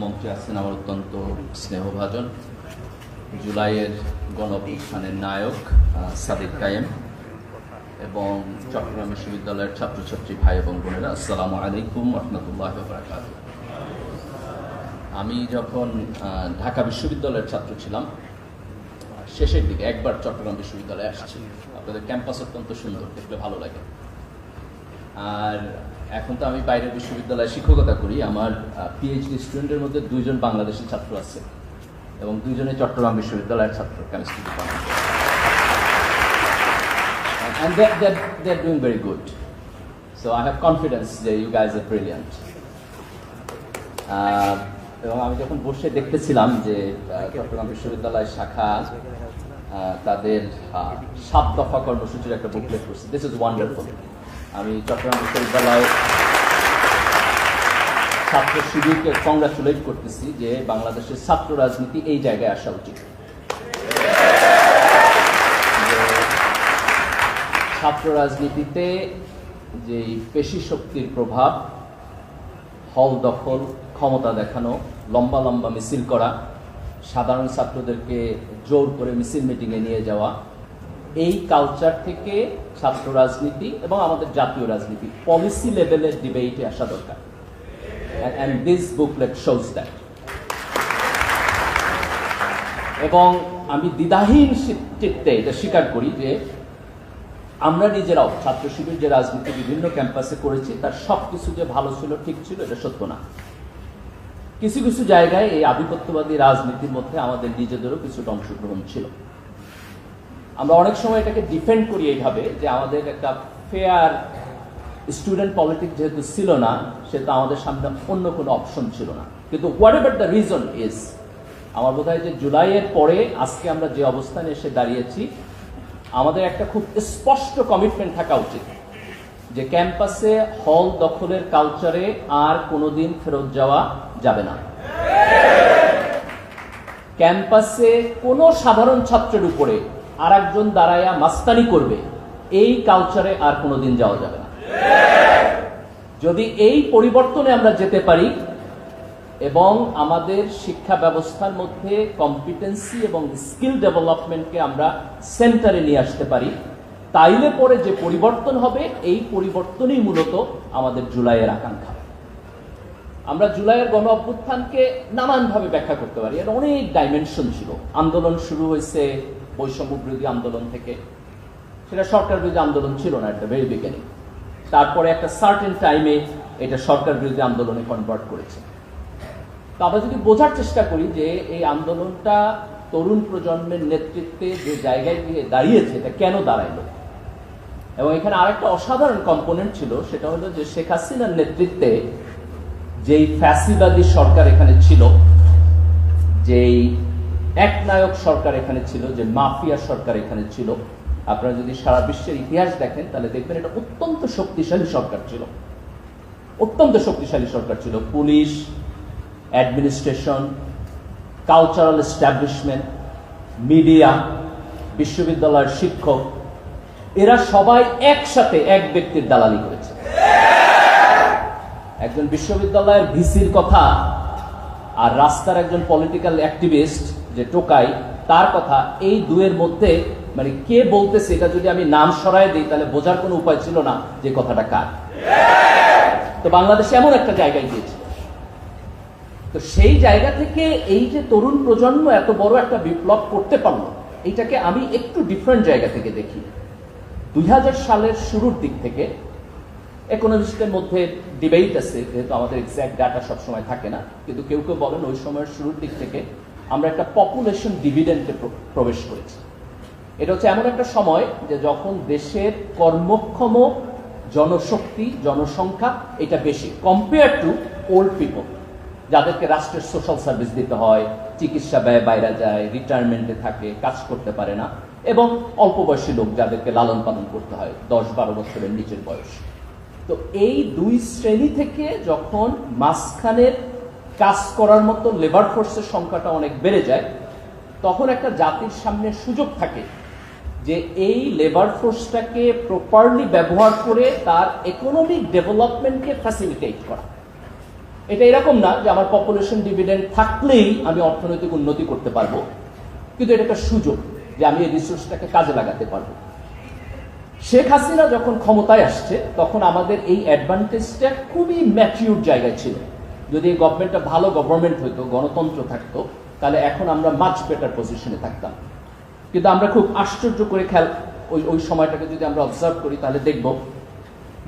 মঞ্চে আছেন আমার অত্যন্ত স্নেহভাজন জুলাইয়ের গণঅভ্যুত্থানের নায়ক সাদিক কায়েম এবং চট্টগ্রাম বিশ্ববিদ্যালয়ের ছাত্রছাত্রী ভাই এবং বোনেরা, আসসালামু আলাইকুম রহমতুল্লাহি ওয়া বারাকাতুহু। আমি যখন ঢাকা বিশ্ববিদ্যালয়ের ছাত্র ছিলাম, শেষের দিকে একবার চট্টগ্রাম বিশ্ববিদ্যালয়ে আসছি। আপনাদের ক্যাম্পাস অত্যন্ত সুন্দর, দেখলে ভালো লাগে। আর এখন তো আমি বাইরের বিশ্ববিদ্যালয়ে শিক্ষকতা করি। আমার পিএইচডি স্টুডেন্টের মধ্যে 2 জন বাংলাদেশি ছাত্র আছে এবং 2 জনে চট্টগ্রাম বিশ্ববিদ্যালয়ের ছাত্র, chemistry department. And they're doing very good. So I have confidence that you guys are brilliant. এবং আমি যখন বসে দেখতেছিলাম যে চট্টগ্রাম বিশ্ববিদ্যালয় শাখা তাদের 7 দফা কর্মসূচির একটা বুকলেট করছে। This is wonderful. আমি চট্টগ্রাম বিশ্ববিদ্যালয় ছাত্র শিবিরকে কংগ্রাচুলেট করতেছি যে বাংলাদেশের ছাত্র রাজনীতি এই জায়গায় আসা উচিত। ছাত্র রাজনীতিতে যে পেশি শক্তির প্রভাব, হল দখল, ক্ষমতা দেখানো, লম্বা লম্বা মিছিল করা, সাধারণ ছাত্রদেরকে জোর করে মিছিল মিটিংয়ে নিয়ে যাওয়া, এই কালচার থেকে ছাত্র রাজনীতি এবং আমাদের জাতীয় রাজনীতি পলিসি লেভেলের ডিবেটে আসা দরকার। And this booklet shows that. এবং আমি দ্বিধাহীন চিত্তে এটা স্বীকার করি যে আমরা নিজেরাও ছাত্র শিবির যে রাজনীতি বিভিন্ন ক্যাম্পাসে করেছি তার সব কিছু যে ভালো ছিল, ঠিক ছিল, এটা সত্য না। কিছু কিছু জায়গায় এই আধিপত্যবাদী রাজনীতির মধ্যে আমাদের নিজেদেরও কিছুটা অংশগ্রহণ ছিল। আমরা অনেক সময় এটাকে ডিফেন্ড করি এইভাবে যে আমাদের একটা ফেয়ার স্টুডেন্ট পলিটিক্স যেহেতু ছিল না, সেটা আমাদের সামনে অন্য কোনো অপশন ছিল না। কিন্তু what ever the reason is, আমার বোধ হয় যে জুলাইয়ের পরে আজকে আমরা যে অবস্থানে এসে দাঁড়িয়েছি, আমাদের একটা খুব স্পষ্ট কমিটমেন্ট থাকা উচিত যে ক্যাম্পাসে হল দখলের কালচারে আর কোনোদিন ফেরত যাওয়া যাবে না। ক্যাম্পাসে কোনো সাধারণ ছাত্রের উপরে আর একজন দাঁড়ায়া মাস্তানি করবে, এই কালচারে আর কোনোদিন যাওয়া যাবে না। যদি এই পরিবর্তনে আমরা যেতে পারি এবং আমাদের শিক্ষা ব্যবস্থার মধ্যে কম্পিটেন্সি এবং স্কিল ডেভেলপমেন্টকে আমরা সেন্টারে নিয়ে আসতে পারি, তাইলে পরে যে পরিবর্তন হবে, এই পরিবর্তনই মূলত আমাদের জুলাইয়ের আকাঙ্ক্ষা। আমরা জুলাইয়ের গণ অভ্যুত্থানকে নানানভাবে ব্যাখ্যা করতে পারি। এর অনেক ডাইমেনশন ছিল। আন্দোলন শুরু হয়েছে বৈষম্য বিরোধী আন্দোলন থেকে, সেটা সরকার বিরোধী আন্দোলন ছিল না এট দ্য ভেরি বিগিনিং। তারপরে একটা সার্টেন টাইমে এটা সরকার বিরোধী আন্দোলনে কনভার্ট করেছে। তো আমরা যদি বোঝার চেষ্টা করি যে এই আন্দোলনটা তরুণ প্রজন্মের নেতৃত্বে যে জায়গায় গিয়ে দাঁড়িয়েছে, এটা কেন দাঁড়াইলো, এবং এখানে আরেকটা অসাধারণ কম্পোনেন্ট ছিল, সেটা হলো যে শেখ হাসিনার নেতৃত্বে যেই ফ্যাসিবাদী সরকার এখানে ছিল, যেই একনায়ক সরকার এখানে ছিল, যে মাফিয়া সরকার এখানে ছিল, আপনারা যদি সারা বিশ্বের ইতিহাস দেখেন তাহলে দেখবেন এটা অত্যন্ত শক্তিশালী সরকার ছিল। অত্যন্ত শক্তিশালী সরকার ছিল। Police, administration, cultural establishment, media, বিশ্ববিদ্যালয়ের শিক্ষক, এরা সবাই একসাথে এক ব্যক্তির দালালি করেছে। একজন বিশ্ববিদ্যালয়ের ভিসির কথা আর রাস্তার একজন পলিটিক্যাল অ্যাক্টিভিস্ট যে টোকাই, তার কথা, এই দুয়ের মধ্যে মানে কে বলতেছে এটা যদি আমি নাম সরায় দিই তাহলে বোঝার কোনো উপায় ছিল না যে কথাটা কার। তো বাংলাদেশে এমন একটা জায়গায় গিয়েছে। তো সেই জায়গা থেকে এই যে তরুণ প্রজন্ম এত বড় একটা বিপ্লব করতে পারলো, এইটাকে আমি একটু ডিফারেন্ট জায়গা থেকে দেখি। 2000 সালের শুরুর দিক থেকে, ইকোনমিস্টদের মধ্যে ডিবেট আছে, যেহেতু আমাদের এক্সাক্ট ডাটা সবসময় থাকে না, কিন্তু কেউ কেউ বলেন ওই সময়ের শুরুর দিক থেকে আমরা একটা পপুলেশন ডিভিডেন্ডে প্রবেশ করেছি। এটা হচ্ছে এমন একটা সময় যে যখন দেশের কর্মক্ষম জনশক্তি, জনসংখ্যা এটা বেশি কম্পেয়ার টু ওল্ড পিপল, যাদেরকে রাষ্ট্রের সোশ্যাল সার্ভিস দিতে হয়, চিকিৎসা ব্যয় বাইরে যায়, রিটায়ারমেন্টে থাকে, কাজ করতে পারে না, এবং অল্প বয়সী লোক যাদেরকে লালন পালন করতে হয় 10-12 বছরের নিচের বয়স। তো এই দুই শ্রেণী থেকে যখন মাঝখানের কাজ করার মতো লেবার ফোর্সের সংখ্যাটা অনেক বেড়ে যায়, তখন একটা জাতির সামনে সুযোগ থাকে যে এই লেবার ফোর্সটাকে প্রপারলি ব্যবহার করে তার ইকোনমিক ডেভেলপমেন্টকে ফ্যাসিলিটেট করা। এটা এরকম না যে আমার পপুলেশন ডিভিডেন্ড থাকলেই আমি অর্থনৈতিক উন্নতি করতে পারবো, কিন্তু এটা একটা সুযোগ যে আমি এই রিসোর্সটাকে কাজে লাগাতে পারবো। শেখ হাসিনা যখন ক্ষমতায় আসছে তখন আমাদের এই অ্যাডভান্টেজটা খুবই ম্যাচিউর জায়গায় ছিল। যদি এই গভর্নমেন্টটা ভালো গভর্নমেন্ট হইতো, গণতন্ত্র থাকতো, তাহলে এখন আমরা মাচ বেটার পজিশনে থাকতাম। কিন্তু আমরা খুব আশ্চর্য করে ওই সময়টাকে যদি আমরা অবজার্ভ করি তাহলে দেখব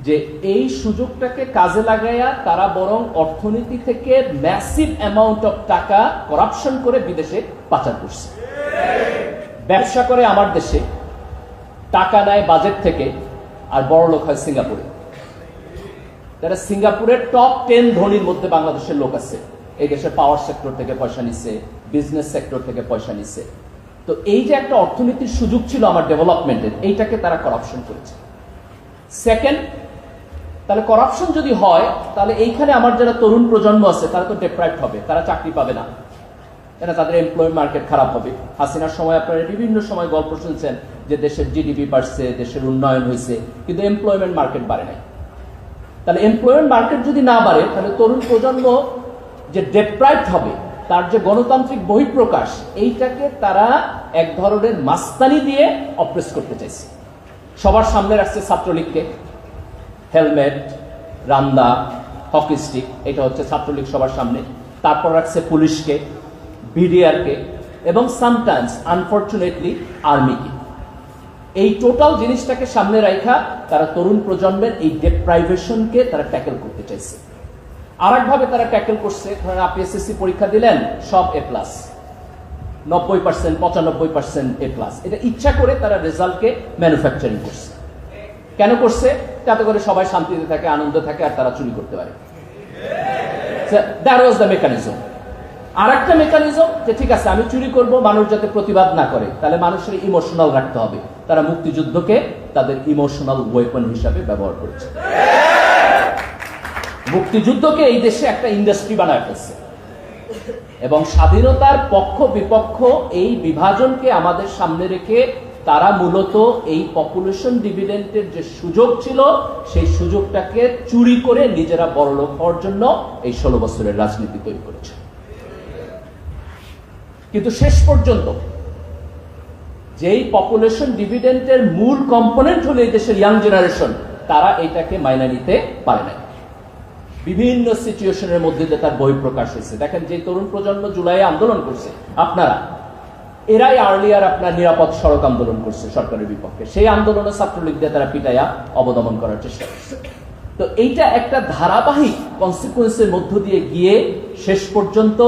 যে এই সুযোগটাকে কাজে লাগাইয়া তারা বরং অর্থনীতি থেকে ম্যাসিভ অ্যামাউন্ট অফ টাকা করাপশন করে বিদেশে পাচার করছে। ব্যবসা করে আমার দেশে, টাকা নেয় বাজেট থেকে, আর বড় লোক হয় সিঙ্গাপুরে। তারা সিঙ্গাপুরের টপ 10 ধনীর মধ্যে বাংলাদেশের লোক আছে। এই দেশের পাওয়ার সেক্টর থেকে পয়সা নিচ্ছে, বিজনেস সেক্টর থেকে পয়সা নিচ্ছে। তো এই যে একটা অর্থনীতির সুযোগ ছিল আমার ডেভেলপমেন্টের, এইটাকে তারা করাপশন করেছে। সেকেন্ড, তাহলে করাপশন যদি হয় তাহলে এইখানে আমার যারা তরুণ প্রজন্ম আছে তারা তো ডেপ্রাইভড হবে, তারা চাকরি পাবে না, এটা তাদের এমপ্লয়মেন্ট মার্কেট খারাপ হবে। হাসিনার সময় আপনারা বিভিন্ন সময় গল্প শুনছেন যে দেশের জিডিপি বাড়ছে, দেশের উন্নয়ন হয়েছে, কিন্তু এমপ্লয়মেন্ট মার্কেট বাড়ে নাই। তাহলে এমপ্লয়মেন্ট মার্কেট যদি না বাড়ে তাহলে তরুণ প্রজন্ম যে ডেপ্রাইভড হবে, তার যে গণতান্ত্রিক বহিঃপ্রকাশ, এইটাকে তারা এক ধরনের মাস্তানি দিয়ে অপ্রেস করতে চাইছে। সবার সামনে রাখছে ছাত্রলীগকে, হেলমেট, রান্দা, হকি স্টিক, এটা হচ্ছে ছাত্রলীগ সবার সামনে। তারপর রাখছে পুলিশকে, বিডিআরকে, এবং সামটাইমস আনফরচুনেটলি আর্মিকে। এই টোটাল জিনিসটাকে সামনে রাখা তারা তরুণ প্রজন্মের এই ডেপ্রাইভেশনকে তারা ট্যাকেল করতে চাইছে। আরেকভাবে তারা ট্যাকেল করছে, ধরেন আপনি এসএসসি পরীক্ষা দিলেন, সব A+, 90%, 95% A+। এটা ইচ্ছা করে তারা রেজাল্টকে ম্যানুফ্যাকচারিং করছে। কেন করছে? যাতে করে সবাই শান্তিতে থাকে, আনন্দ থাকে, আর তারা চুরি করতে পারে। That was the mechanism. আর একটা মেকানিজম যে ঠিক আছে আমি চুরি করব, মানুষ যাতে প্রতিবাদ না করে, তাহলে মানুষের ইমোশনাল রাখতে হবে। তারা মুক্তিযুদ্ধকে তাদের ইমোশনাল ওয়েপন হিসাবে ব্যবহার করেছে। মুক্তিযুদ্ধকে এই দেশে একটা ইন্ডাস্ট্রি বানায় ফেলছে, এবং স্বাধীনতার পক্ষ বিপক্ষ এই বিভাজনকে আমাদের সামনে রেখে তারা মূলত এই পপুলেশন ডিভিডেন্টের যে সুযোগ ছিল সেই সুযোগটাকে চুরি করে নিজেরা বড়লোক হওয়ার জন্য এই 16 বছরের রাজনীতি তৈরি করেছে। কিন্তু শেষ পর্যন্ত যেই পপুলেশন ডিভিডেন্টের মূল কম্পোনেন্ট হলো এই দেশের ইয়াং জেনারেশন, তারা এটাকে মাইনা নিতে পারে না। বিভিন্ন সিচুয়েশনের মধ্যে দিয়ে তার বহিঃপ্রকাশ হয়েছে। দেখেন, যে তরুণ প্রজন্ম জুলাইয়ে আন্দোলন করছে, আপনারা এরাই আর্লিয়ার আপনার নিরাপদ সড়ক আন্দোলন করছে সরকারের বিপক্ষে। সেই আন্দোলনে ছাত্রলীগ দিয়ে তারা পিটাইয়া অবদমন করার চেষ্টা করছে। তো এইটা একটা ধারাবাহিক কনসিকুয়েন্সের মধ্য দিয়ে গিয়ে শেষ পর্যন্ত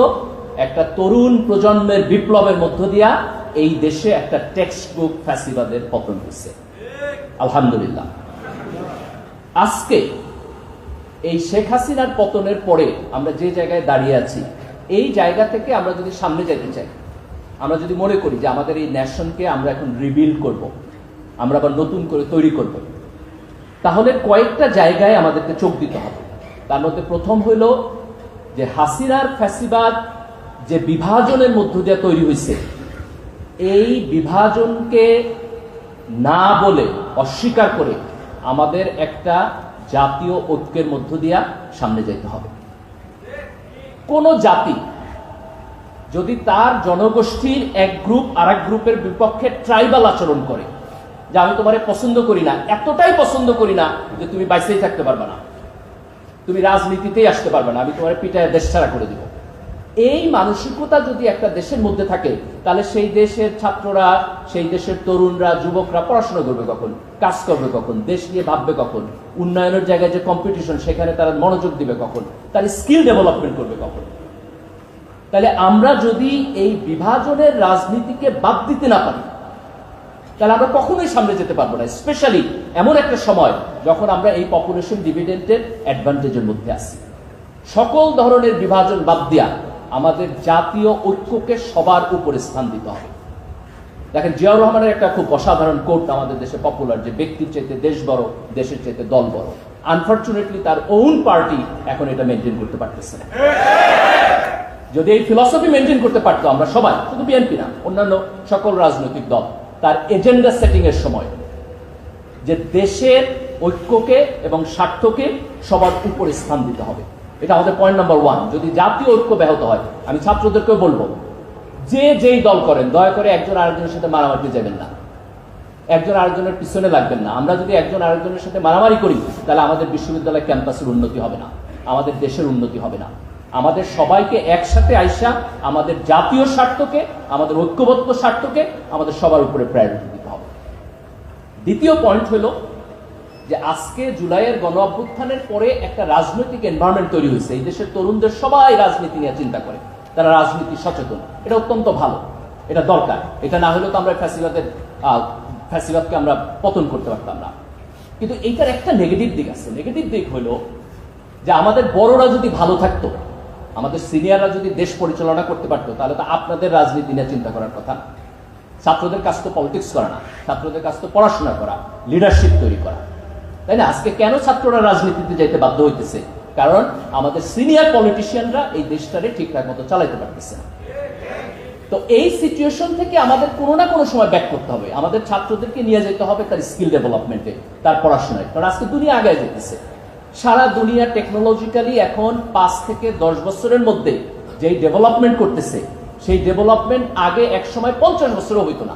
একটা তরুণ প্রজন্মের বিপ্লবের মধ্য দিয়া এই দেশে একটা টেক্সট বুক ফ্যাসিবাদের পতন হয়েছে। আলহামদুলিল্লাহ, আজকে এই শেখ হাসিনার পতনের পরে আমরা যে জায়গায় দাঁড়িয়ে আছি, এই জায়গা থেকে আমরা যদি সামনে যেতে চাই, আমরা যদি মনে করি যে আমাদের এই ন্যাশনকে আমরা এখন রিবিল্ড করব, আমরা আবার নতুন করে তৈরি করব, তাহলে কয়েকটা জায়গায় আমাদেরকে চোখ দিতে হবে। তার মধ্যে প্রথম হইল যে হাসিনার ফ্যাসিবাদ যে বিভাজনের মধ্য দিয়ে তৈরি হয়েছে, এই বিভাজনকে না বলে, অস্বীকার করে আমাদের একটা জাতীয় ঐক্যের মধ্য দিয়া সামনে যেতে হবে। কোন জাতি যদি তার জনগোষ্ঠীর এক গ্রুপ আর এক গ্রুপের বিপক্ষে ট্রাইবাল আচরণ করে, যে আমি তোমারে পছন্দ করি না, এতটাই পছন্দ করি না যে তুমি বাইসেই থাকতে পারবে না, তুমি রাজনীতিতেই আসতে পারবে না, আমি তোমার পিটায় দেশ ছাড়া করে দিব, এই মানসিকতা যদি একটা দেশের মধ্যে থাকে, তাহলে সেই দেশের ছাত্ররা, সেই দেশের তরুণরা, যুবকরা পড়াশোনা করবে কখন, কাজ করবে কখন, দেশ নিয়ে ভাববে কখন, উন্নয়নের জায়গায় যে কম্পিটিশন সেখানে তারা মনোযোগ দিবে কখন, তার স্কিল ডেভেলপমেন্ট করবে কখন। তাহলে আমরা যদি এই বিভাজনের রাজনীতিকে বাদ দিতে না পারি, তাহলে আমরা কখনোই সামনে যেতে পারবো না। স্পেশালি এমন একটা সময় যখন আমরা এই পপুলেশন ডিভিডেন্টের অ্যাডভান্টেজের মধ্যে আছি। সকল ধরনের বিভাজন বাদ দিয়া আমাদের জাতীয় ঐক্যকে সবার উপরে স্থান দিতে হবে। দেখেন, জিয়াউর রহমানের একটা খুব অসাধারণ কোট আমাদের দেশে পপুলার, যে ব্যক্তির চাইতে দেশ বড়, দেশের চাইতে দল বড়। আনফরচুনেটলি তার ওন পার্টি এখন এটা মেনটেন করতে পারতেছে না। যদি এই ফিলসফি মেনটেন করতে পারতো, আমরা সবাই, শুধু বিএনপি না, অন্যান্য সকল রাজনৈতিক দল, তার এজেন্ডা সেটিং এর সময় যে দেশের ঐক্যকে এবং স্বার্থকে সবার উপরে স্থান দিতে হবে, এটা আমাদের পয়েন্ট নাম্বার 1। যদি জাতীয় ঐক্য ব্যাহত হয়, আমি ছাত্রদেরকেও বলবো, যে যেই দল করেন দয়া করে একজন আরেকজনের সাথে মারামারি যাবেন না, একজন আরেকজনের পিছনে লাগবেন না। আমরা যদি একজন আরেকজনের সাথে মারামারি করি, তাহলে আমাদের বিশ্ববিদ্যালয় ক্যাম্পাসের উন্নতি হবে না, আমাদের দেশের উন্নতি হবে না। আমাদের সবাইকে একসাথে আইসা আমাদের জাতীয় স্বার্থকে, আমাদের ঐক্যবদ্ধ স্বার্থকে আমাদের সবার উপরে প্রায়োরিটি দিতে হবে। দ্বিতীয় পয়েন্ট হলো যে আজকে জুলাইয়ের গণ অভ্যুত্থানের পরে একটা রাজনৈতিক এনভায়রনমেন্ট তৈরি হয়েছে। এই দেশের তরুণদের সবাই রাজনীতি নিয়ে চিন্তা করে, তারা রাজনীতি সচেতন। এটা অত্যন্ত ভালো, এটা দরকার। এটা না হলেও তো আমরা ফ্যাসিবাদকে আমরা পতন করতে পারতাম না। কিন্তু এইটার একটা নেগেটিভ দিক আছে। নেগেটিভ দিক হলো যে আমাদের বড়রা যদি ভালো থাকতো, আমাদের সিনিয়ররা যদি দেশ পরিচালনা করতে পারতো, তাহলে তো আপনাদের রাজনীতি নিয়ে চিন্তা করার কথা। ছাত্রদের কাজ তো পলিটিক্স করা না, ছাত্রদের কাজ তো পড়াশোনা করা, লিডারশিপ তৈরি করা, তাই না? আজকে কেন ছাত্ররা রাজনীতিতে যেতে বাধ্য হইতেছে? কারণ আমাদের সিনিয়র পলিটিশিয়ানরা এই দেশটারে ঠিকঠাক মতো চালাইতে পারতেছে না। তো এই সিচুয়েশন থেকে আমাদের কোনো না কোনো সময় ব্যাক করতে হবে। আমাদের ছাত্রদেরকে নিয়ে যেতে হবে তার স্কিল ডেভেলপমেন্টে, তার পড়াশোনায়। কারণ আজকে দুনিয়া আগায় যেতেছে, সারা দুনিয়া টেকনোলজিক্যালি এখন 5 থেকে 10 বছরের মধ্যে যেই ডেভেলপমেন্ট করতেছে, সেই ডেভেলপমেন্ট আগে এক সময় 50 বছরও হইতো না।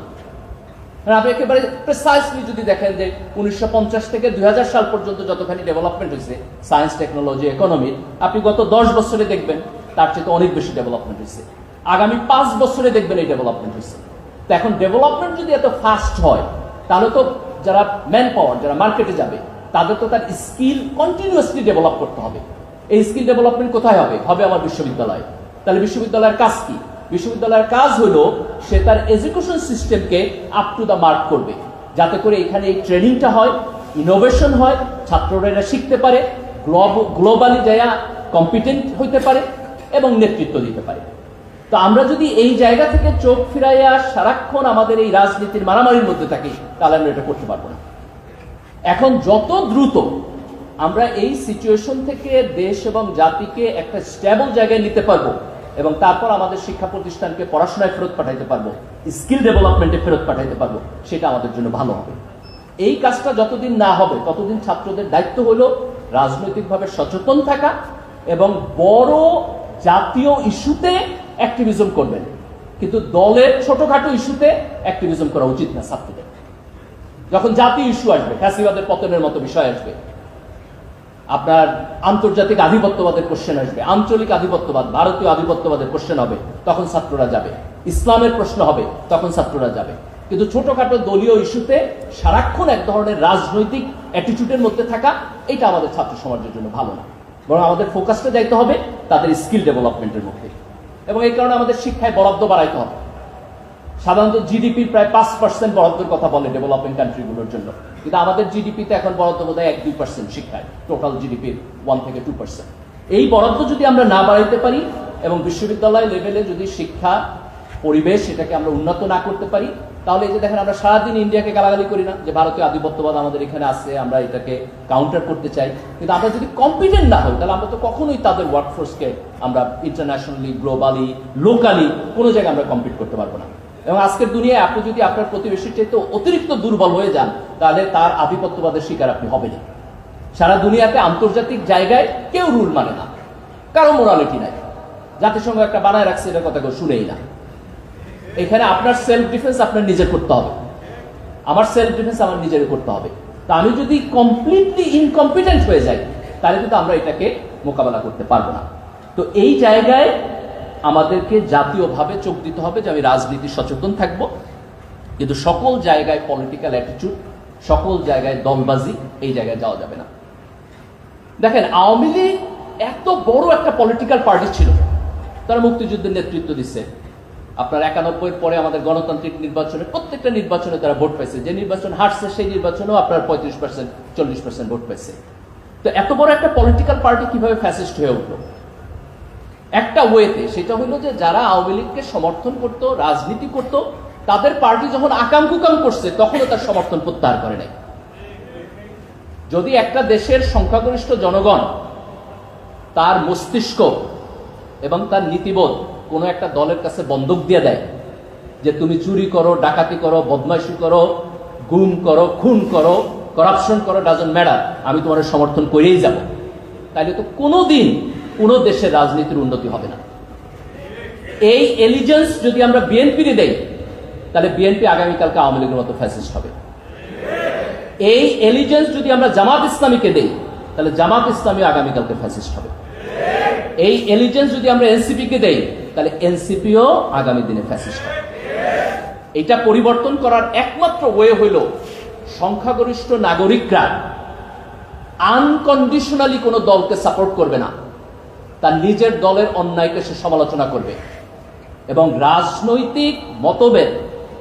আপনি একেবারে প্রিসাইসলি যদি দেখেন যে 1950 থেকে 2000 সাল পর্যন্ত যতখানি ডেভেলপমেন্ট হয়েছে সায়েন্স, টেকনোলজি, ইকোনমি, আপনি গত 10 বছরে দেখবেন তার চেয়ে অনেক বেশি ডেভেলপমেন্ট হয়েছে। আগামী 5 বছরে দেখবেন এই ডেভেলপমেন্ট হয়েছে। তো এখন ডেভেলপমেন্ট যদি এত ফাস্ট হয়, তাহলে তো যারা ম্যান পাওয়ার, যারা মার্কেটে যাবে, তাদের তো তার স্কিল কন্টিনিউয়াসলি ডেভেলপ করতে হবে। এই স্কিল ডেভেলপমেন্ট কোথায় হবে? হবে আমার বিশ্ববিদ্যালয়। তাহলে বিশ্ববিদ্যালয়ের কাজ কি? বিশ্ববিদ্যালয়ের কাজ হলো সে তার এডুকেশন সিস্টেমকে আপ টু দ্য মার্ক করবে, যাতে করে এখানে এই ট্রেনিংটা হয়, ইনোভেশন হয়, ছাত্ররা এটা শিখতে পারে, গ্লোবালি যায়া কম্পিটেন্ট হইতে পারে এবং নেতৃত্ব দিতে পারে। তো আমরা যদি এই জায়গা থেকে চোখ ফিরাইয়া সারাক্ষণ আমাদের এই রাজনীতির মারামারির মধ্যে থাকি, তাহলে আমরা এটা করতে পারবো না। এখন যত দ্রুত আমরা এই সিচুয়েশন থেকে দেশ এবং জাতিকে একটা স্টেবল জায়গায় নিতে পারবো এবং তারপর আমাদের শিক্ষা প্রতিষ্ঠানকে পড়াশোনায় ফেরত পাঠাইতে পারবো, স্কিল ডেভেলপমেন্টে ফেরত পাঠাইতে পারবো, সেটা আমাদের জন্য ভালো হবে। এই কাজটা যতদিন না হবে, ততদিন ছাত্রদের দায়িত্ব হলো রাজনৈতিকভাবে সচেতন থাকা এবং বড় জাতীয় ইস্যুতে অ্যাক্টিভিজম করবেন, কিন্তু দলের ছোটখাটো ইস্যুতে অ্যাক্টিভিজম করা উচিত না ছাত্রদের। যখন জাতীয় ইস্যু আসবে, ফ্যাসিবাদের পতনের মতো বিষয় আসবে, আপনার আন্তর্জাতিক আধিপত্যবাদের কোশ্চেন আসবে, আঞ্চলিক আধিপত্যবাদ, ভারতীয় আধিপত্যবাদের কোশ্চেন হবে, তখন ছাত্ররা যাবে। ইসলামের প্রশ্ন হবে, তখন ছাত্ররা যাবে। কিন্তু ছোটখাটো দলীয় ইস্যুতে সারাক্ষণ এক ধরনের রাজনৈতিক অ্যাটিটিউডের মধ্যে থাকা, এটা আমাদের ছাত্র সমাজের জন্য ভালো না। বরং আমাদের ফোকাসটা যাইতে হবে তাদের স্কিল ডেভেলপমেন্টের মধ্যে, এবং এই কারণে আমাদের শিক্ষায় বরাদ্দ বাড়াইতে হবে। সাধারণত জিডিপির প্রায় 5% বরাদ্দের কথা বলে ডেভেলপিং কান্ট্রিগুলোর জন্য, কিন্তু আমাদের জিডিপিতে এখন বরাদ্দ বোধ হয় 1-2% শিক্ষায়, টোটাল জিডিপির 1 থেকে 2%। এই বরাদ্দ যদি আমরা না বাড়াইতে পারি এবং বিশ্ববিদ্যালয় লেভেলে যদি শিক্ষা পরিবেশ এটাকে আমরা উন্নত না করতে পারি, তাহলে এই যে দেখেন আমরা সারাদিন ইন্ডিয়াকে গালাগালি করি না, যে ভারতীয় আধিপত্যবাদ আমাদের এখানে আছে, আমরা এটাকে কাউন্টার করতে চাই, কিন্তু আমরা যদি কম্পিটেন্ট না হই, তাহলে আমরা তো কখনোই তাদের ওয়ার্কফোর্সকে আমরা ইন্টারন্যাশনালি, গ্লোবালি, লোকালি কোনো জায়গায় আমরা কম্পিট করতে পারবো না। এবং আজকের দুনিয়ায় আপনি যদি আপনার প্রতিবেশীর চাইতে অতিরিক্ত দুর্বল হয়ে যান, তাহলে তার আধিপত্যবাদের শিকার আপনি হবেন। সারা দুনিয়াতে আন্তর্জাতিক জায়গায় কেউ রুল মানে না, কারো মোরালিটি নাই, জাতিসংঘ একটা বানায় রাখছে, এটার কথা কেউ শুনেই না। এখানে আপনার সেলফ ডিফেন্স আপনার নিজের করতে হবে, আমার সেলফ ডিফেন্স আমার নিজের করতে হবে। তা আমি যদি কমপ্লিটলি ইনকম্পিটেন্ট হয়ে যাই, তাহলে কিন্তু আমরা এটাকে মোকাবেলা করতে পারবো না। তো এই জায়গায় আমাদেরকে জাতীয়ভাবে চোখ দিতে হবে যে আমি রাজনীতি সচেতন থাকবো, কিন্তু সকল জায়গায় পলিটিক্যাল অ্যাটিটিউড, সকল জায়গায় দলবাজি, এই জায়গায় যাওয়া যাবে না। দেখেন, আওয়ামী লীগ এত বড় একটা পলিটিক্যাল পার্টি ছিল, তারা মুক্তিযুদ্ধের নেতৃত্ব দিচ্ছে। আপনার 91 পরে আমাদের গণতান্ত্রিক নির্বাচনে প্রত্যেকটা নির্বাচনে তারা ভোট পাইছে, যে নির্বাচন হারছে সেই নির্বাচনেও আপনার 35%-40% ভোট পাইছে। তো এত বড় একটা পলিটিক্যাল পার্টি কিভাবে ফ্যাসিস্ট হয়ে উঠলো? একটা ওয়েতে, সেটা হলো যে যারা আওয়ামী লীগকে সমর্থন করতো, রাজনীতি করতো, তাদের পার্টি যখন আকাম কুকাম করছে, তখনও তার সমর্থন প্রত্যাহার করে নাই। যদি একটা দেশের সংখ্যাগরিষ্ঠ জনগণ তার মস্তিষ্ক এবং তার নীতিবোধ কোনো একটা দলের কাছে বন্ধক দিয়ে দেয়, যে তুমি চুরি করো, ডাকাতি করো, বদমাইশি করো, গুম করো, খুন করো, করাপশন করো, ডাজন্ট ম্যাটার, আমি তোমার সমর্থন করেই যাব, তাইলে তো কোনোদিন কোনো দেশের রাজনীতির উন্নতি হবে না। এই এলিজেন্স যদি আমরা বিএনপিকে দেই, তাহলে বিএনপি আগামীকালকে আওয়ামী লীগের মতো ফ্যাসিস্ট হবে। এই এলিজেন্স যদি আমরা জামাত ইসলামীকে দেই, তাহলে জামাত ইসলামী আগামীকালকে ফ্যাসিস্ট হবে। এই এলিজেন্স যদি আমরা এনসিপিকে দেই, তাহলে এনসিপিও আগামী দিনে ফ্যাসিস্ট হবে। এটা পরিবর্তন করার একমাত্র ওয়ে হইল সংখ্যাগরিষ্ঠ নাগরিকরা আনকন্ডিশনালি কোনো দলকে সাপোর্ট করবে না, তার নিজের দলের অন্যায়কে সে সমালোচনা করবে এবং রাজনৈতিক মতভেদ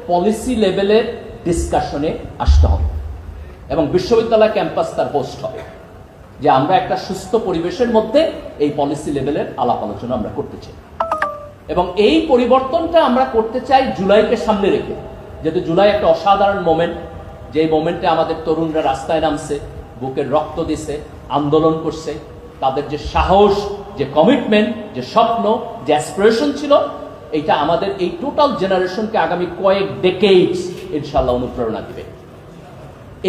পলিসি লেভেলের ডিসকাশনে আসতে হবে এবং বিশ্ববিদ্যালয় ক্যাম্পাস তার হোস্ট হবে, যে আমরা একটা সুস্থ পরিবেশের মধ্যে এই পলিসি লেভেলের আলাপ আলোচনা আমরা করতে চাই। এবং এই পরিবর্তনটা আমরা করতে চাই জুলাইকে সামনে রেখে, যেহেতু জুলাই একটা অসাধারণ মোমেন্ট, যে মোমেন্টে আমাদের তরুণরা রাস্তায় নামছে, বুকের রক্ত দিছে, আন্দোলন করছে, তাদের যে সাহস, যে কমিটমেন্ট, যে স্বপ্ন, যে অ্যাসপিরেশন ছিল, এটা আমাদের এই টোটাল জেনারেশনকে আগামী কয়েক ডেকেডস ইনশাআল্লাহ অনুপ্রেরণা দিবে।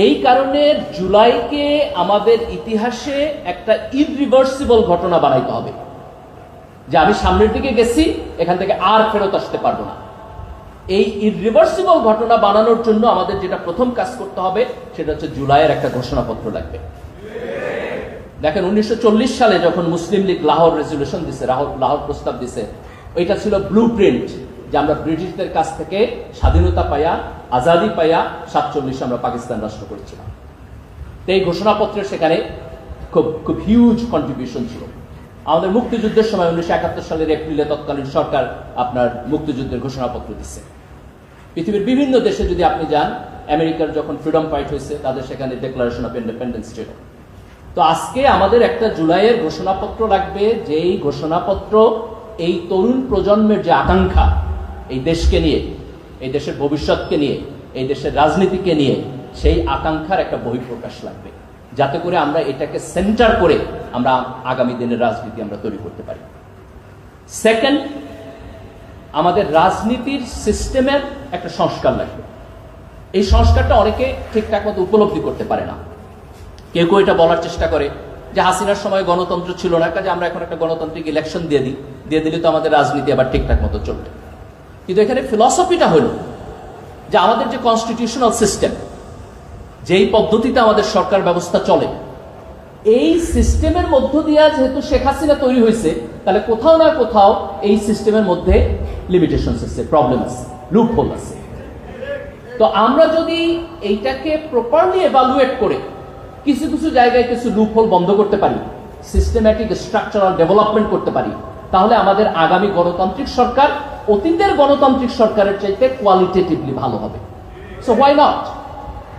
এই কারণে জুলাইকে আমাদের ইতিহাসে একটা ইররিভার্সিবল ঘটনা বানাইতে হবে, যে আমি সামনের দিকে গেছি, এখান থেকে আর ফেরত আসতে পারবো না। এই ইররিভার্সিবল ঘটনা বানানোর জন্য আমাদের যেটা প্রথম কাজ করতে হবে সেটা হচ্ছে জুলাইয়ের একটা ঘোষণাপত্র লাগবে। দেখেন 1940 সালে যখন মুসলিম লীগ লাহোর রেজলিউশন দিছে, লাহোর প্রস্তাব দিছে, ওইটা ছিল ব্লু প্রিন্ট, যে আমরা ব্রিটিশদের কাছ থেকে স্বাধীনতা পাইয়া, আজাদি পাইয়া 47 আমরা পাকিস্তান রাষ্ট্র করেছিলাম। তো এই ঘোষণাপত্রের সেখানে খুব হিউজ কন্ট্রিবিউশন ছিল। আমাদের মুক্তিযুদ্ধের সময় 1971 সালের এপ্রিলে তৎকালীন সরকার আপনার মুক্তিযুদ্ধের ঘোষণাপত্র দিচ্ছে। পৃথিবীর বিভিন্ন দেশে যদি আপনি যান, আমেরিকার যখন ফ্রিডম ফাইট হয়েছে, তাদের সেখানে ডিক্লারেশন অফ ইন্ডিপেন্ডেন্স ছিল। তো আজকে আমাদের একটা জুলাইয়ের ঘোষণাপত্র লাগবে, যেই ঘোষণাপত্র এই তরুণ প্রজন্মের যে আকাঙ্ক্ষা এই দেশকে নিয়ে, এই দেশের ভবিষ্যৎকে নিয়ে, এই দেশের রাজনীতিকে নিয়ে, সেই আকাঙ্ক্ষার একটা বহিঃপ্রকাশ লাগবে, যাতে করে আমরা এটাকে সেন্টার করে আমরা আগামী দিনের রাজনীতি আমরা তৈরি করতে পারি। সেকেন্ড, আমাদের রাজনীতির সিস্টেমের একটা সংস্কার লাগবে। এই সংস্কারটা অনেকে ঠিকঠাক মতো উপলব্ধি করতে পারে না। কেউ কেউ এটা বলার চেষ্টা করে যে হাসিনার সময় গণতন্ত্র ছিল না, কাজে আমরা এখন একটা গণতান্ত্রিক ইলেকশন দিয়ে দিলে তো আমাদের রাজনীতি আবার ঠিকঠাক মতো চলবে। কিন্তু এখানে ফিলসফিটা হলো যে আমাদের যে কনস্টিটিউশনাল সিস্টেম, যেই পদ্ধতিতে আমাদের সরকার ব্যবস্থা চলে, এই সিস্টেমের মধ্য দিয়ে যেহেতু শেখ হাসিনা তৈরি হয়েছে, তাহলে কোথাও না কোথাও এই সিস্টেমের মধ্যে লিমিটেশনস আছে, প্রবলেম আছে, লুপহোল আছে। তো আমরা যদি এইটাকে প্রপারলি এভালুয়েট করে কিছু কিছু জায়গায় কিছু লুপহোল বন্ধ করতে পারি, সিস্টেম্যাটিক স্ট্রাকচারাল ডেভেলপমেন্ট করতে পারি, তাহলে আমাদের আগামী গণতান্ত্রিক সরকার অতীতের গণতান্ত্রিক সরকারের চাইতে কোয়ালিটেটিভলি ভালো হবে। সো হোয়াই নট,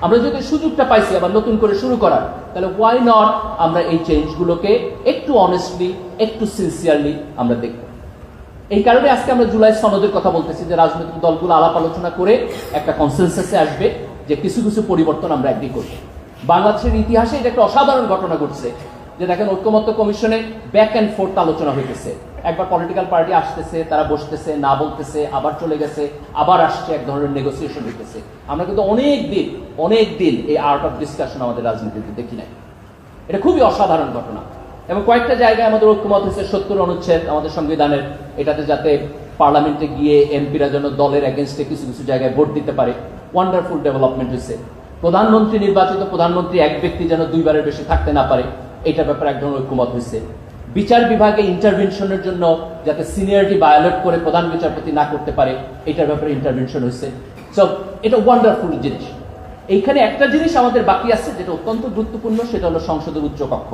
আমরা যদি সুযোগটা পাইছি আবার নতুন করে শুরু করার, তাহলে হোয়াই নট আমরা এই চেঞ্জগুলোকে একটু অনেস্টলি, একটু সিনসিয়ারলি আমরা দেখব। এই কারণে আজকে আমরা জুলাই সনদের কথা বলতেছি, যে রাজনৈতিক দলগুলো আলাপ আলোচনা করে একটা কনসেনসাসে আসবে যে কিছু কিছু পরিবর্তন আমরা এগ্রি করব। বাংলাদেশের ইতিহাসে এটা একটা অসাধারণ ঘটনা ঘটছে, যে দেখেন ঐক্যমত্য কমিশনে ব্যাক অ্যান্ড ফোর্থ আলোচনা হইতেছে। একবার পলিটিক্যাল পার্টি আসতেছে, তারা বসতেছে, না বলতেছে, আবার চলে গেছে, আবার আসছে, এক ধরনের নেগোসিয়েশন হইতেছে। আমরা কিন্তু অনেক দিন এই আর্ট অফ ডিসকাশন আমাদের রাজনীতিতে দেখি নাই। এটা খুবই অসাধারণ ঘটনা। এবং কয়েকটা জায়গায় আমাদের ঐক্যমত হয়েছে 70 অনুচ্ছেদ আমাদের সংবিধানের, এটাতে যাতে পার্লামেন্টে গিয়ে এমপিরা যেন দলের এগেনস্টে কিছু কিছু জায়গায় ভোট দিতে পারে। ওয়ান্ডারফুল ডেভেলপমেন্ট হয়েছে। প্রধানমন্ত্রী, নির্বাচিত প্রধানমন্ত্রী এক ব্যক্তি যেন 2 বারের বেশি থাকতে না পারে, এটার ব্যাপারে এক ধরনের ঐক্যমত হয়েছে। বিচার বিভাগে ইন্টারভেনশনের জন্য যাতে সিনিয়রিটি ভায়োলেট করে প্রধান বিচারপতি না করতে পারে, এটার ব্যাপারে ইন্টারভেনশন হয়েছে। সো এটা ওয়ান্ডারফুল জিনিস। এইখানে একটা জিনিস আমাদের বাকি আছে যেটা অত্যন্ত গুরুত্বপূর্ণ, সেটা হলো সংসদের উচ্চকক্ষ।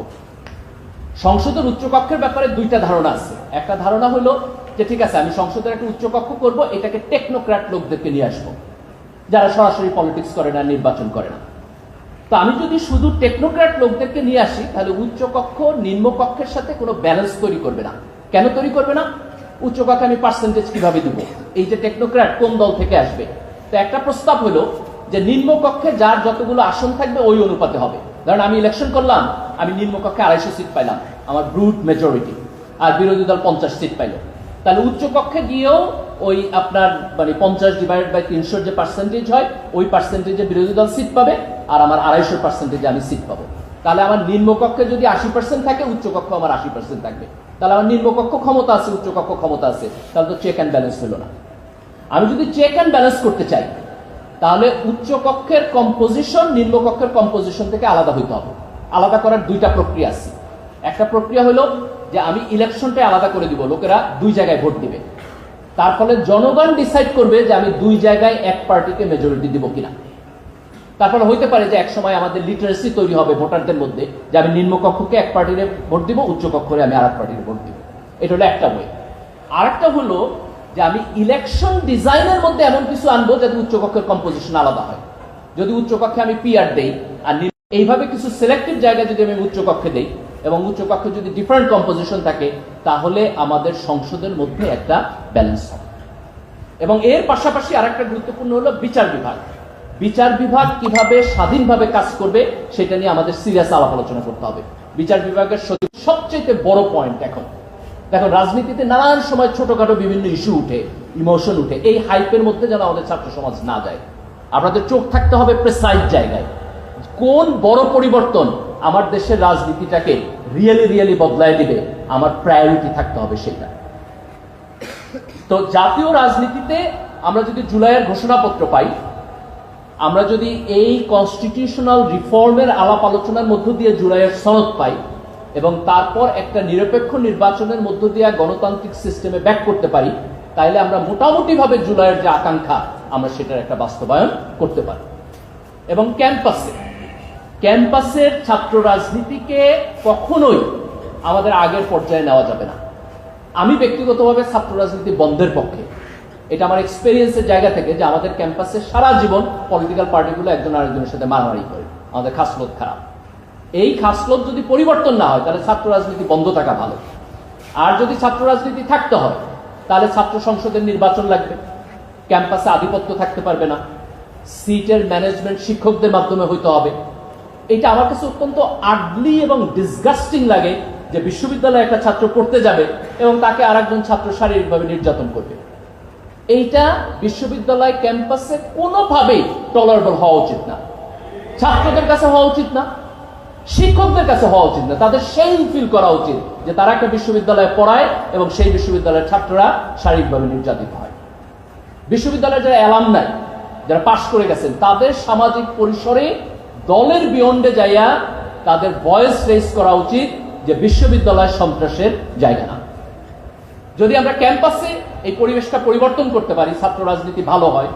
সংসদের উচ্চকক্ষের ব্যাপারে 2টা ধারণা আছে। একটা ধারণা হলো যে ঠিক আছে, আমি সংসদের একটা উচ্চকক্ষ করব, এটাকে টেকনোক্র্যাট লোকদেরকে নিয়ে আসবো, যারা সরাসরি পলিটিক্স করে না, নির্বাচন করে না। তো আমি যদি শুধু টেকনোক্র্যাট লোকদেরকে নিয়ে আসি, তাহলে উচ্চকক্ষ নিম্নকক্ষের সাথে কোনো ব্যালেন্স তৈরি করবে না। কেন তৈরি করবে না? উচ্চকক্ষে আমি পার্সেন্টেজ কিভাবে দিব? এই যে টেকনোক্র্যাট কোন দল থেকে আসবে? তো একটা প্রস্তাব হলো যে নিম্নকক্ষে যার যতগুলো আসন থাকবে ওই অনুপাতে হবে। ধরেন আমি ইলেকশন করলাম, আমি নিম্নকক্ষে 250 সিট পাইলাম, আমার ব্রুট মেজরিটি, আর বিরোধী দল 50 সিট পাইল, তাহলে উচ্চকক্ষে গিয়েও ওই আপনার মানে 50/300 যে পার্সেন্টেজ হয়, ওই পার্সেন্টেজে বিরোধী দল সিট পাবে, আর আমার 250% আমি সিট পাবো। তাহলে আমার নিম্নকক্ষে যদি 80% থাকে, উচ্চকক্ষ আমার 80% থাকবে। তাহলে আমার নিম্নকক্ষ ক্ষমতা আছে, উচ্চকক্ষ ক্ষমতা আছে, তাহলে তো চেক অ্যান্ড ব্যালেন্স হলো না। আমি যদি চেক অ্যান্ড ব্যালেন্স করতে চাই, তাহলে উচ্চকক্ষের কম্পোজিশন নিম্নকক্ষের কম্পোজিশন থেকে আলাদা হইতে হবে। আলাদা করার দুইটা প্রক্রিয়া আছে। একটা প্রক্রিয়া হলো যে আমি ইলেকশনটা আলাদা করে দিব, লোকেরা দুই জায়গায় ভোট দিবে, তার ফলে জনগণ ডিসাইড করবে যে আমি দুই জায়গায় এক পার্টিকে মেজরিটি দিব কিনা। তারপরে হইতে পারে যে এক সময় আমাদের লিটারেসি তৈরি হবে ভোটারদের মধ্যে, যে আমি নিম্নকক্ষকে এক পার্টির ভোট দিব, উচ্চকক্ষরে আমি আর এক পার্টির ভোট দিব। এটা হলো একটা ওয়ে। আরেকটা হলো যে আমি ইলেকশন ডিজাইনের মধ্যে এমন কিছু আনবো যাতে উচ্চকক্ষের কম্পোজিশন আলাদা হয়। যদি উচ্চকক্ষে আমি পিআর দেই আর এইভাবে কিছু সিলেক্টিভ জায়গায় যদি আমি উচ্চকক্ষে দেই এবং উচ্চকক্ষে যদি ডিফারেন্ট কম্পোজিশন থাকে, তাহলে আমাদের সংসদের মধ্যে একটা ব্যালেন্স হবে। এবং এর পাশাপাশি আরেকটা গুরুত্বপূর্ণ হলো বিচার বিভাগ। বিচার বিভাগ কিভাবে স্বাধীনভাবে কাজ করবে সেটা নিয়ে আমাদের সিরিয়াস আলাপ আলোচনা করতে হবে। বিচার বিভাগের সবচেয়ে বড় পয়েন্ট এখন দেখো, রাজনীতিতে নানান সময় ছোটখাটো বিভিন্ন ইস্যু উঠে, ইমোশন উঠে, এই হাইপের মধ্যে যেন আমাদের ছাত্র সমাজ না যায়। আপনাদের চোখ থাকতে হবে প্রেসাইজ জায়গায়, কোন বড় পরিবর্তন আমার দেশের রাজনীতিটাকে রিয়েলি বদলায় দিবে, আমার প্রায়োরিটি থাকতে হবে সেটা। তো জাতীয় রাজনীতিতে আমরা যদি জুলাইয়ের ঘোষণাপত্র পাই, আমরা যদি এই কনস্টিটিউশনাল রিফর্মের আলাপ আলোচনার মধ্য দিয়ে জুলাইয়ের সনদ পাই এবং তারপর একটা নিরপেক্ষ নির্বাচনের মধ্য দিয়ে গণতান্ত্রিক সিস্টেমে ব্যাক করতে পারি, তাইলে আমরা মোটামুটিভাবে জুলাইয়ের যে আকাঙ্ক্ষা আমরা সেটার একটা বাস্তবায়ন করতে পারি। এবং ক্যাম্পাসের ছাত্র রাজনীতিকে কখনোই আমাদের আগের পর্যায়ে নেওয়া যাবে না। আমি ব্যক্তিগতভাবে ছাত্র রাজনীতি বন্ধের পক্ষে। এটা আমার এক্সপেরিয়েন্সের জায়গা থেকে, যে আমাদের ক্যাম্পাসে সারা জীবন পলিটিক্যাল পার্টিগুলো একজন আরেকজনের সাথে মারামারি করে, আমাদের খাসলত খারাপ। এই খাসলত যদি পরিবর্তন না হয়, তাহলে ছাত্র রাজনীতি বন্ধ থাকা ভালো। আর যদি ছাত্র রাজনীতি থাকতে হয়, তাহলে ছাত্র সংসদের নির্বাচন লাগবে, ক্যাম্পাসে আধিপত্য থাকতে পারবে না, সিটের ম্যানেজমেন্ট শিক্ষকদের মাধ্যমে হইতে হবে। এটা আমার কাছে অত্যন্ত আডলি এবং ডিসগাস্টিং লাগে যে বিশ্ববিদ্যালয়ে একটা ছাত্র পড়তে যাবে এবং তাকে আরেকজন ছাত্র শারীরিকভাবে নির্যাতন করবে। এইটা বিশ্ববিদ্যালয় ক্যাম্পাসে কোনোভাবেই টলারেবল হওয়া উচিত না। ছাত্রদের কাছে হওয়া উচিত না, শিক্ষকদের কাছে হওয়া উচিত না। তাদের শেম ফিল করা উচিত যে তারা একটা বিশ্ববিদ্যালয়ে পড়ায় এবং সেই বিশ্ববিদ্যালয়ের ছাত্ররা শারীরিকভাবে নির্যাতিত হয়। বিশ্ববিদ্যালয়ের যারা অ্যালামনাই, যারা পাশ করে গেছেন, তাদের সামাজিক পরিসরে দলের বিয়ন্ডে যাইয়া তাদের ভয়েস রেজ করা উচিত যে বিশ্ববিদ্যালয় সন্ত্রাসের জায়গা না। যদি আমরা ক্যাম্পাসে এই পরিবেশটা পরিবর্তন করতে পারি, ছাত্র রাজনীতি ভালো হয়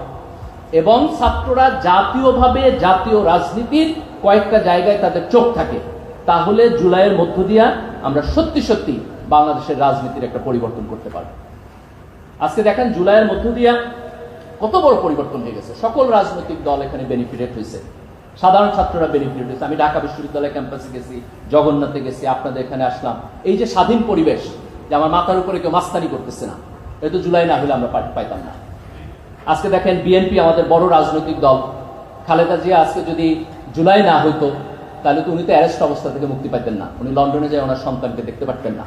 এবং ছাত্ররা জাতীয়ভাবে জাতীয় রাজনীতির কয়েকটা জায়গায় তাদের চোখ থাকে, তাহলে জুলাইয়ের মধ্য দিয়া আমরা সত্যি বাংলাদেশের রাজনীতির একটা পরিবর্তন করতে পারব। আজকে দেখেন জুলাইয়ের মধ্য দিয়া কত বড় পরিবর্তন হয়ে গেছে। সকল রাজনৈতিক দল এখানে বেনিফিটেড হয়েছে, সাধারণ ছাত্ররা বেনিফিটেড হয়েছে। আমি ঢাকা বিশ্ববিদ্যালয় ক্যাম্পাসে গেছি, জগন্নাথে গেছি, আপনাদের এখানে আসলাম। এই যে স্বাধীন পরিবেশ, যে আমার মাথার উপরে কেউ মাস্তানি করতেছে না, এটা জুলাই না হলে আমরা পাইতাম না। আজকে দেখেন বিএনপি আমাদের বড় রাজনৈতিক দল, খালেদা জিয়া আজকে যদি জুলাই না হইতো, তাহলে তো উনি তো অ্যারেস্ট অবস্থা থেকে মুক্তি পাইতেন না, উনি লন্ডনে যায় ওনার সন্তানকে দেখতে পারতেন না।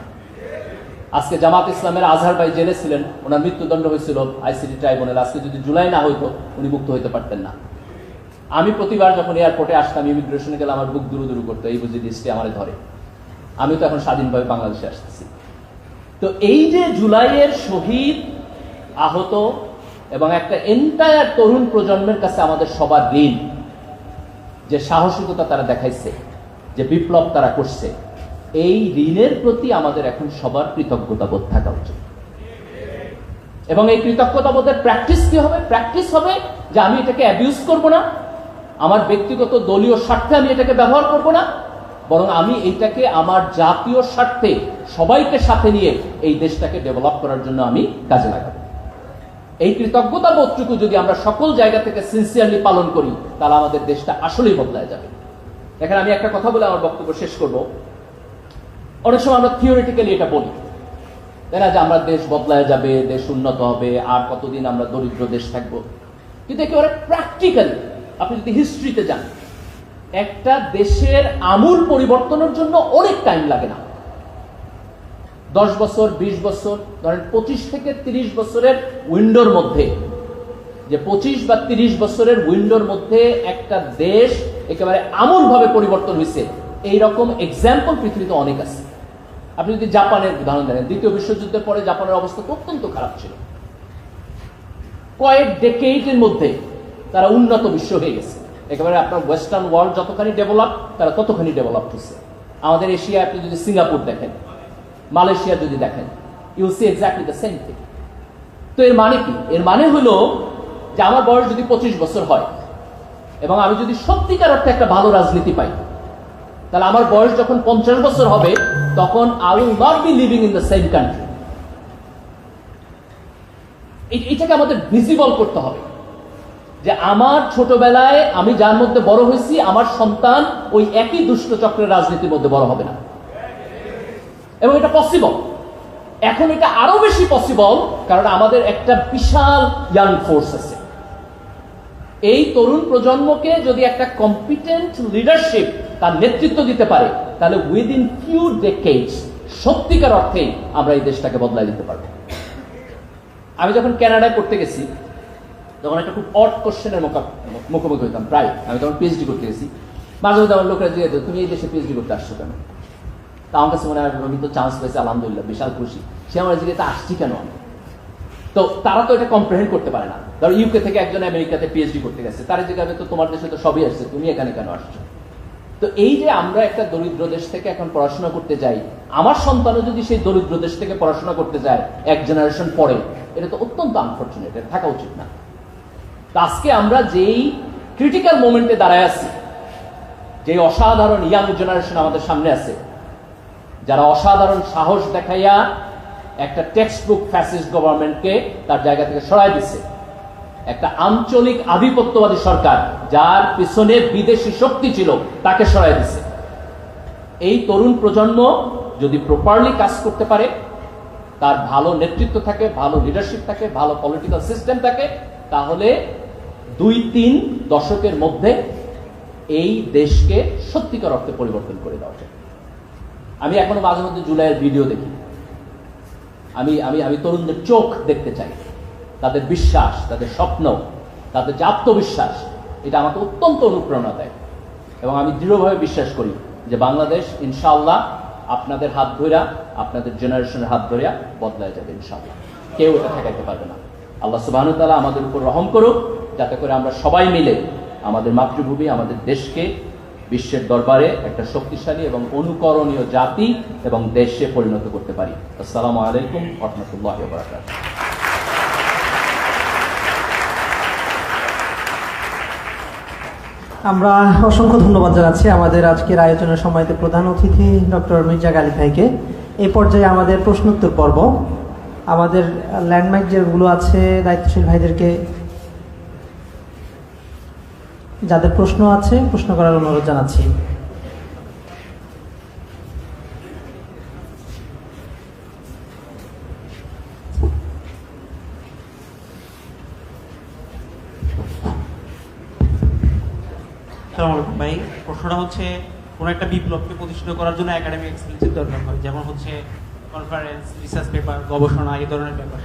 আজকে জামাত ইসলামের আজহার ভাই জেলে ছিলেন, ওনার মৃত্যুদণ্ড হয়েছিল আইসিটি ট্রাইব্যুনাল, আজকে যদি জুলাই না হইতো উনি মুক্ত হইতে পারতেন না। আমি প্রতিবার যখন এয়ারপোর্টে আসতাম, ইমিগ্রেশনে গেলে আমার বুক দুরু করতো, এই বুঝি দৃষ্টি আমারে ধরে। আমি তো এখন স্বাধীনভাবে বাংলাদেশে আসতেছি। তো এই যে জুলাইয়ের শহীদ, আহত এবং একটা এন্টায়ার তরুণ প্রজন্মের কাছে আমাদের সবার ঋণ, যে সাহসিকতা তারা দেখাইছে, যে বিপ্লব তারা করছে, এই ঋণের প্রতি আমাদের এখন সবার কৃতজ্ঞতা বোধ থাকা উচিত। এবং এই কৃতজ্ঞতা বোধের প্র্যাকটিস কি হবে? প্র্যাকটিস হবে যে আমি এটাকে অ্যাবিউজ করব না, আমার ব্যক্তিগত দলীয় স্বার্থে আমি এটাকে ব্যবহার করব না, বরং আমি এইটাকে আমার জাতীয় স্বার্থে সবাইকে সাথে নিয়ে এই দেশটাকে ডেভেলপ করার জন্য আমি কাজে লাগাবো। এই কৃতজ্ঞতা বোধটুকু যদি আমরা সকল জায়গা থেকে সিনসিয়ারলি পালন করি, তাহলে আমাদের দেশটা আসলেই বদলায় যাবে। এখানে আমি একটা কথা বলে আমার বক্তব্য শেষ করব। অনেক সময় আমরা থিওরিটিক্যালি এটা বলি, তাই না, যে আমরা দেশ বদলায় যাবে, দেশ উন্নত হবে, আর কতদিন আমরা দরিদ্র দেশ থাকবো। কিন্তু একেবারে প্র্যাকটিক্যালি আপনি যদি হিস্ট্রিতে যান, একটা দেশের আমূল পরিবর্তনের জন্য অনেক টাইম লাগে না। 10 বছর, 20 বছর, ধরেন 25 থেকে 30 বছরের উইন্ডোর মধ্যে, যে 25 বা 30 বছরের উইন্ডোর মধ্যে একটা দেশ একেবারে আমূলভাবে পরিবর্তন হয়েছে, এইরকম এক্সাম্পল পৃথিবীতে অনেক আছে। আপনি যদি জাপানের উদাহরণ দেন, দ্বিতীয় বিশ্বযুদ্ধের পরে জাপানের অবস্থা তো অত্যন্ত খারাপ ছিল, কয়েক ডেকেডের মধ্যে তারা উন্নত বিশ্ব হয়ে গেছে। একেবারে আপনার ওয়েস্টার্ন ওয়ার্ল্ড যতখানি ডেভেলপ, তারা ততখানি ডেভেলপ হচ্ছে। আমাদের এশিয়া আপনি যদি সিঙ্গাপুর দেখেন, মালয়েশিয়া যদি দেখেন, you see exactly the same thing. তো এর মানে কি? এর মানে হলো যে আমার বয়স যদি 25 বছর হয় এবং আমি যদি সত্যিকার অর্থে একটা ভালো রাজনীতি পাই, তাহলে আমার বয়স যখন 50 বছর হবে তখন I will not be living in the same country. এটাকে আমাদের ভিজিবল করতে হবে যে আমার ছোটবেলায় আমি যার মধ্যে বড় হয়েছি, আমার সন্তান ওই একই দুষ্ট চক্রের রাজনীতির মধ্যে বড় হবে না। এবং এটা পসিবল। এখন এটা আরো বেশি পসিবল, কারণ আমাদের একটা বিশাল ইয়াং ফোর্স আছে। এই তরুণ প্রজন্মকে যদি একটা কম্পিটেন্ট লিডারশিপ তার নেতৃত্ব দিতে পারে, তাহলে উইদিন ফিউ ডেকেডস সত্যিকার অর্থে আমরা এই দেশটাকে বদলাই দিতে পারবো। আমি যখন কানাডায় পড়তে গেছি, তখন একটা খুব অড কোশ্চেনের মুখোমুখি হইতাম প্রায়। আমি তখন পিএইচডি করতে গেছি, মাঝে মধ্যে আমার লোকেরা জিজ্ঞেস, তুমি এই দেশে পিএইচডি করতে আসছো কেন? তা আমার কাছে মনে হয় আমি তো চান্স পেয়েছি, আলহামদুলিল্লাহ, বিশাল খুশি। সে আমার জিজ্ঞেস আসছি কেন আমি? তো তারা তো এটা কম্প্রিহেন্ড করতে পারে না। ধরো ইউকে থেকে একজন আমেরিকাতে পিএইচডি করতে গেছে, তার জিজ্ঞাসা তো তোমার দেশে তো সবই আসছে, তুমি এখানে কেন আসছো? তো এই যে আমরা একটা দরিদ্র দেশ থেকে এখন পড়াশোনা করতে যাই, আমার সন্তানও যদি সেই দরিদ্র দেশ থেকে পড়াশোনা করতে যায় এক জেনারেশন পরে, এটা তো অত্যন্ত আনফরচুনেট, এটা থাকা উচিত না। আজকে আমরা যেই ক্রিটিক্যাল মোমেন্টে দাঁড়ায় আছি, যে অসাধারণ ইয়াং জেনারেশন আমাদের সামনে আছে, যারা অসাধারণ সাহস দেখাইয়া একটা টেক্সট বুক ফ্যাসিস্ট গভর্নমেন্টকে তার জায়গা থেকে সরাই দিচ্ছে, একটা আঞ্চলিক আধিপত্যবাদী সরকার যার পিছনে বিদেশি শক্তি ছিল তাকে সরাই দিচ্ছে। এই তরুণ প্রজন্ম যদি প্রপারলি কাজ করতে পারে, তার ভালো নেতৃত্ব থাকে, ভালো লিডারশিপ থাকে, ভালো পলিটিক্যাল সিস্টেম থাকে, তাহলে 2-3 দশকের মধ্যে এই দেশকে সত্যিকার অর্থে পরিবর্তন করে দেওয়া যায়। আমি এখনো মাঝে মধ্যে জুলাইয়ের ভিডিও দেখি। আমি আমি আমি তরুণদের চোখ দেখতে চাই, তাদের বিশ্বাস, তাদের স্বপ্ন, তাদের যে আত্মবিশ্বাস, এটা আমাকে অত্যন্ত অনুপ্রেরণা দেয়। এবং আমি দৃঢ়ভাবে বিশ্বাস করি যে বাংলাদেশ ইনশাআল্লাহ আপনাদের হাত ধইরা, আপনাদের জেনারেশনের হাত ধরিয়া বদলায় যাবে ইনশাআল্লাহ। কেউ এটা ঠেকাইতে পারবে না। আল্লাহ সুবহানাহু ওয়া তাআলা আমাদের উপর রহম করুক, যাতে করে আমরা সবাই মিলে আমাদের মাতৃভূমি, আমাদের দেশকে বিশ্বের দরবারে একটা শক্তিশালী এবং অনুকরণীয় জাতি এবং দেশে পরিণত করতে পারি। আসসালামু আলাইকুম ওয়া রাহমাতুল্লাহি ওয়া বারাকাতুহু। আমরা অসংখ্য ধন্যবাদ জানাচ্ছি আমাদের আজকের আয়োজনের সময়তে প্রধান অতিথি ডক্টর মির্জা গালিব ভাইকে। এই পর্যায়ে আমাদের প্রশ্নোত্তর পর্ব। আমাদের ল্যান্ডমার্ক যেগুলো আছে, দায়িত্বশীল ভাইদেরকে যাদের প্রশ্ন আছে প্রশ্ন করার অনুরোধ জানাচ্ছি। ভাই, প্রশ্নটা হচ্ছে, কোনো একটা বিপ্লবকে প্রতিষ্ঠিত করার জন্য একাডেমিক এক্সেলেন্সের দরকার হয়, যেমন হচ্ছে কনফারেন্স, রিসার্চ পেপার, গবেষণা, এই ধরনের ব্যাপার।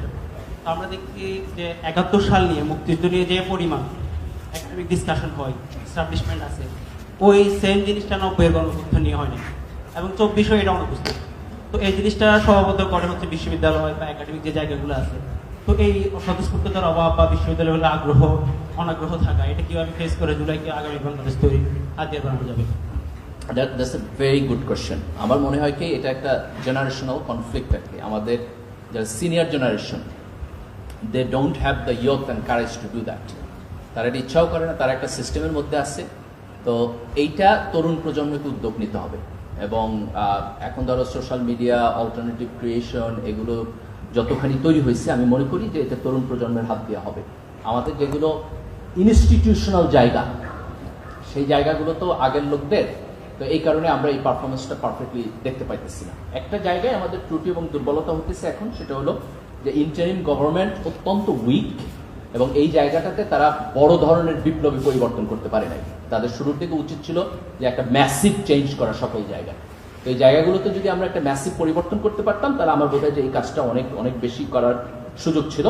তো আমরা দেখি যে 71 সাল নিয়ে, মুক্তিযুদ্ধ নিয়ে যে পরিমাণ একাডেমিক ডিসকাশন হয়, এস্টাবলিশমেন্ট আছে, ওই সেম জিনিসটা 90-এর গণতন্ত্র নিয়ে হয় না, এবং 24-ও এটা অনুপস্থিত। তো এই জিনিসটা স্বভাবত করে হচ্ছে বিশ্ববিদ্যালয় বা একাডেমিক যে জায়গাগুলো আছে। তো এই স্বতঃস্ফূর্ততার অভাব বা বিশ্ববিদ্যালয়ের আগ্রহ অনাগ্রহ থাকা, এটা কিভাবে ফেস করে জুলাইকে আগামী বাংলাদেশ তৈরি হাতিয়ার বানানো যাবে? That's a very good question. আমার মনে হয় কি এটা একটা জেনারেশনাল কনফ্লিক্ট আর কি। আমাদের যারা senior generation, they don't have the youth and courage to do that. তারা এটা ইচ্ছাও করে না, তারা একটা সিস্টেমের মধ্যে আছে। তো এইটা তরুণ প্রজন্মকে উদ্যোগ নিতে হবে। এবং এখন ধরো সোশ্যাল মিডিয়া, অল্টারনেটিভ ক্রিয়েশন, এগুলো যতখানি তৈরি হয়েছে, আমি মনে করি যে এটা তরুণ প্রজন্মের হাত দেওয়া হবে। আমাদের যেগুলো ইনস্টিটিউশনাল জায়গা, সেই জায়গাগুলো তো আগের লোকদের, তো এই কারণে আমরা এই পারফরমেন্সটা পারফেক্টলি দেখতে পাইতেছি না। একটা জায়গায় আমাদের ত্রুটি এবং দুর্বলতা হতেছে এখন, সেটা হলো যে ইন্টারিম গভর্নমেন্ট অত্যন্ত উইক, এবং এই জায়গাটাতে তারা বড় ধরনের বিপ্লবী পরিবর্তন করতে পারে নাই। তাদের শুরুর থেকে উচিত ছিল যে একটা ম্যাসিভ চেঞ্জ করা সকল জায়গায়। তো এই জায়গাগুলোতে যদি আমরা একটা ম্যাসিভ পরিবর্তন করতে পারতাম, তাহলে আমার বোধ হয় যে এই কাজটা অনেক অনেক বেশি করার সুযোগ ছিল।